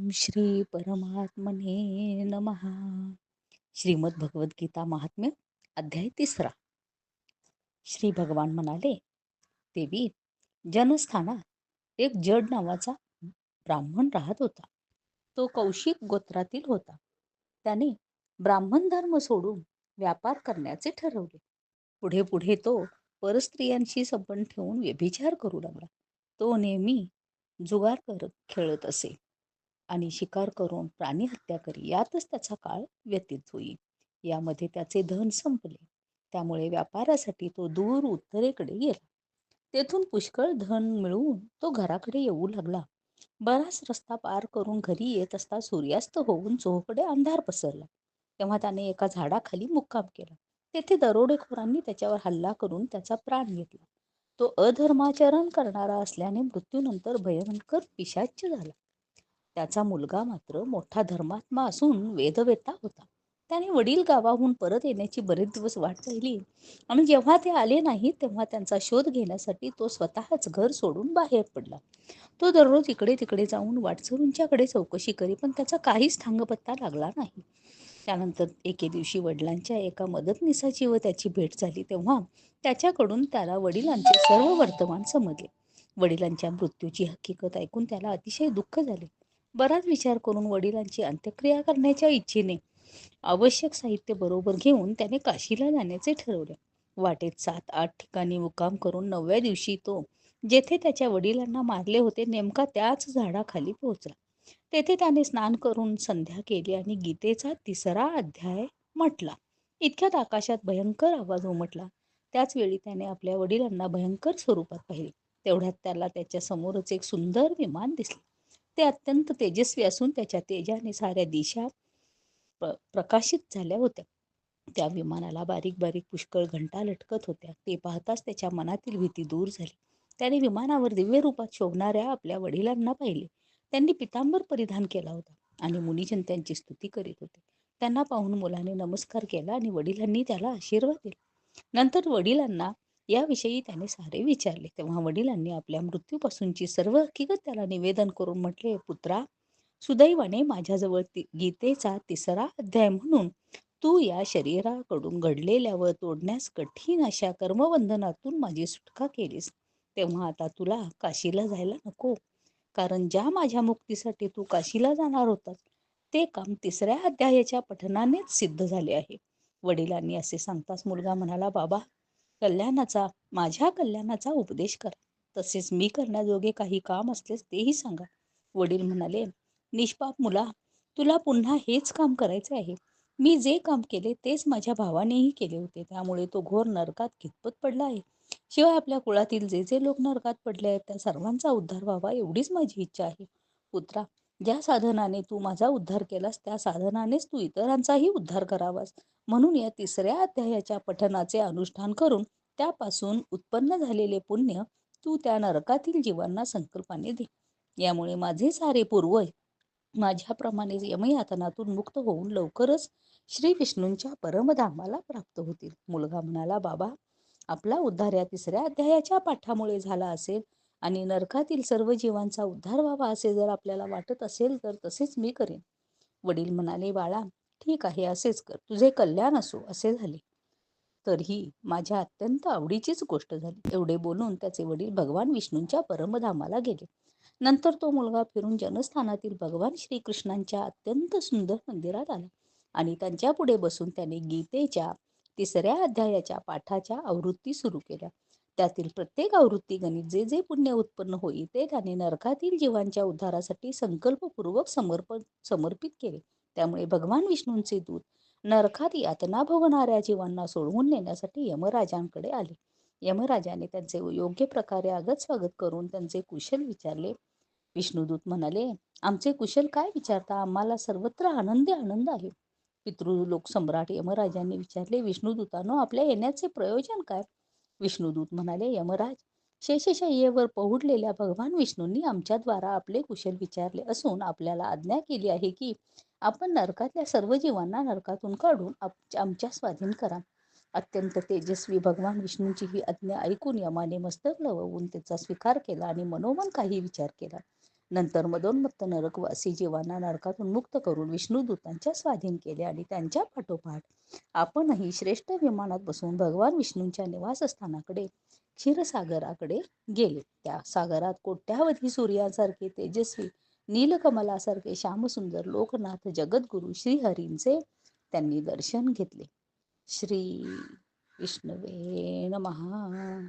श्री परमात्मने नमः. श्रीमद भगवद्गीता महात्म्य अध्याय 3. श्री भगवान म्हणाले, देवी, जनस्थानात एक जड नावाचा ब्राह्मण राहत होता. तो कौशिक गोत्रातील होता. त्याने ब्राह्मण धर्म सोडून व्यापार करण्याचे ठरवले. पुढे पुढे तो परस्त्रियांशी संबंध ठेवून व्यभिचार करू लागला. तो नेहमी जुगार करत खेळत असे आणि शिकार करून प्राणी हत्या करी. यातच त्याचा काळ व्यतीत होई. यामध्ये त्याचे धन संपले. त्यामुळे व्यापारासाठी तो दूर उत्तरेकडे गेला. तेथून पुष्कळ धन मिळवून तो घराकडे येऊ लागला. बराच रस्ता पार करून घरी येत असता सूर्यास्त होऊन चोहोकडे अंधार पसरला. तेव्हा त्याने एका झाडाखाली मुक्काम केला. तेथे दरोडेखोरांनी त्याच्यावर हल्ला करून त्याचा प्राण घेतला. तो अधर्माचरण करणारा असल्याने मृत्यूनंतर भयंकर पिशाच्य झाला. त्याचा मुलगा मात्र मोठा धर्मात्मा असून वेदवेत्ता होता. त्याने वडील गावाहून परत येण्याची बरेच दिवस वाट पाहिली आणि जेव्हा ते आले नाही तेव्हा त्यांचा शोध घेण्यासाठी तो स्वतःच घर सोडून बाहेर पडला. तो दररोज इकडे तिकडे जाऊन वाटसरूंच्याकडे चौकशी करी, पण त्याचा काहीच थांगपत्ता लागला नाही. त्यानंतर एके दिवशी वडिलांच्या एका मदतनीसाची व त्याची भेट झाली. तेव्हा त्याच्याकडून त्याला वडिलांचे सर्व वर्तमान समजले. वडिलांच्या मृत्यूची हकीकत ऐकून त्याला अतिशय दुःख झाले. बराच विचार करून वडिलांची अंत्यक्रिया करण्याच्या इच्छेने आवश्यक साहित्य बरोबर घेऊन त्याने काशीला जाण्याचे ठरवले. वाटेत 7-8 ठिकाणी मुक्काम करून 9व्या दिवशी तो जेथे त्याच्या वडिलांना मारले होते नेमका त्याच झाडाखाली पोहोचला. तेथे त्याने स्नान करून संध्या केली आणि गीतेचा 3रा अध्याय म्हटला. इतक्यात आकाशात भयंकर आवाज उमटला. त्याच वेळी त्याने आपल्या वडिलांना भयंकर स्वरूपात पाहिले. तेवढ्यात त्याला त्याच्या समोरच एक सुंदर विमान दिसले. ते अत्यंत तेजस्वी असून त्याच्या तेजाने साऱ्या दिशा प्रकाशित झाल्या होत्या. त्या विमानाला बारीक बारीक पुष्कळ घंटा लटकत होत्या. ते पाहताच त्याच्या मनातील भीती दूर झाली. त्याने विमानावर दिव्य रूपात शोभणाऱ्या आपल्या वडिलांना पाहिले. त्यांनी पितांबर परिधान केला होता आणि मुनिजन त्यांची स्तुती करीत होते. त्यांना पाहून मुलाने नमस्कार केला आणि वडिलांनी त्याला आशीर्वाद दिला. नंतर वडिलांना याविषयी त्याने सारे विचारले. तेव्हा वडिलांनी आपल्या मृत्यूपासूनची सर्व हकीकत त्याला निवेदन करून म्हटले, पुत्रा, सुदैवाने माझ्याजवळ गीतेचा 3रा अध्याय म्हणून तू या शरीराकडून घडलेल्या व तोडण्यास कठीण अशा कर्मबंधनातून माझी सुटका केलीस. तेव्हा आता तुला काशीला जायला नको, कारण ज्या माझ्या मुक्तीसाठी तू काशीला जाणार होतास ते काम 3ऱ्या अध्यायाच्या पठनानेच सिद्ध झाले आहे. वडिलांनी असे सांगताच मुलगा म्हणाला, बाबा, माझ्या कल्याणाचा उपदेश करा. तसेच मी करण्याजोगे काही काम असलेस तेही सांगा. वडील म्हणाले, निष्पाप मुला, तुला पुन्हा हेच काम करायचे आहे. मी जे काम केले तेच माझ्या भावानेही केले होते. त्यामुळे तो घोर नरकात खितपत पडला आहे. शिवाय आपल्या कुळातील जे जे लोक नरकात पडले आहेत त्या सर्वांचा उद्धार व्हावा एवढीच माझी इच्छा आहे. पुत्रा, ज्या साधनाने तू माझा उद्धार केलास त्या साधनानेच तू इतरांचाही उद्धार करावास. म्हणून या 3ऱ्या अध्यायाच्या पठनाचे अनुष्ठान करून त्यापासून उत्पन्न झालेले पुण्य तू त्या नरकातील जीवांना संकल्पाने दे. यामुळे माझे सारे पूर्वज माझ्याप्रमाणे यमयातनातून मुक्त होऊन लवकरच श्री विष्णूंच्या परमधामाला प्राप्त होतील. मुलगा म्हणाला, बाबा, आपला उद्धार या 3ऱ्या अध्यायाच्या पाठामुळे झाला असेल आणि नरकातील सर्व जीवांचा उद्धार व्हावा असे जर आपल्याला वाटत असेल तर तसेच मी करेन. वडील म्हणाले, बाळा, ठीक आहे, असेच कर, तुझे कल्याण असो. असे झाले तर ही माझ्या अत्यंत आवडीचीच गोष्ट झाली. एवढे बोलून त्याचे वडील भगवान विष्णूंच्या परमधामाला गेले. नंतर तो मुलगा फिरून जनस्थानातील भगवान श्रीकृष्णांच्या अत्यंत सुंदर मंदिरात आला आणि त्यांच्या पुढे बसून त्याने गीतेच्या 3ऱ्या अध्यायाच्या पाठाच्या आवृत्ती सुरू केल्या. त्यातील प्रत्येक आवृत्ती गणित जे जे पुण्य उत्पन्न होईल ते त्याने नरकातील जीवांच्या उद्धारासाठी संकल्पपूर्वक समर्पित केले. त्यामुळे भगवान विष्णूंचे दूत नरकात यातना भोगणाऱ्या जीवांना सोडवून नेण्यासाठी यमराजांकडे आले. यमराजाने त्यांचे योग्य प्रकारे आगत स्वागत करून त्यांचे कुशल विचारले. विष्णुदूत म्हणाले, आमचे कुशल काय विचारता, आम्हाला सर्वत्र आनंद आहे. पितृलोक सम्राट यमराजांनी विचारले, विष्णुदूतांनो, आपल्या येण्याचे प्रयोजन काय? विष्णुदूत म्हणाले, यमराज, शेषशय्येवर पहुडलेल्या भगवान विष्णूंनी आमच्याद्वारा आपले कुशल विचारले असून आपल्याला आज्ञा केली आहे की आपण नरकातल्या सर्व जीवांना नरकातून काढून आमच्या स्वाधीन करा. अत्यंत तेजस्वी भगवान विष्णूंची ही आज्ञा ऐकून यमाने मस्तक लववून त्याचा स्वीकार केला आणि मनोमन काही विचार केला. नंतर मदोन्मत्त नरकवासी जीवांना नरकातून मुक्त करून विष्णुदूतांच्या स्वाधीन केले आणि त्यांच्या पाठोपाठ आपणही श्रेष्ठ विमानात बसून भगवान विष्णूंच्या निवासस्थानाकडे क्षीरसागराकडे गेले. त्या सागरात कोट्यावधी सूर्यासारखे तेजस्वी नीलकमलासारखे श्यामसुंदर लोकनाथ जगद्गुरु श्रीहरींचे त्यांनी दर्शन घेतले. श्री विष्णवे नमः.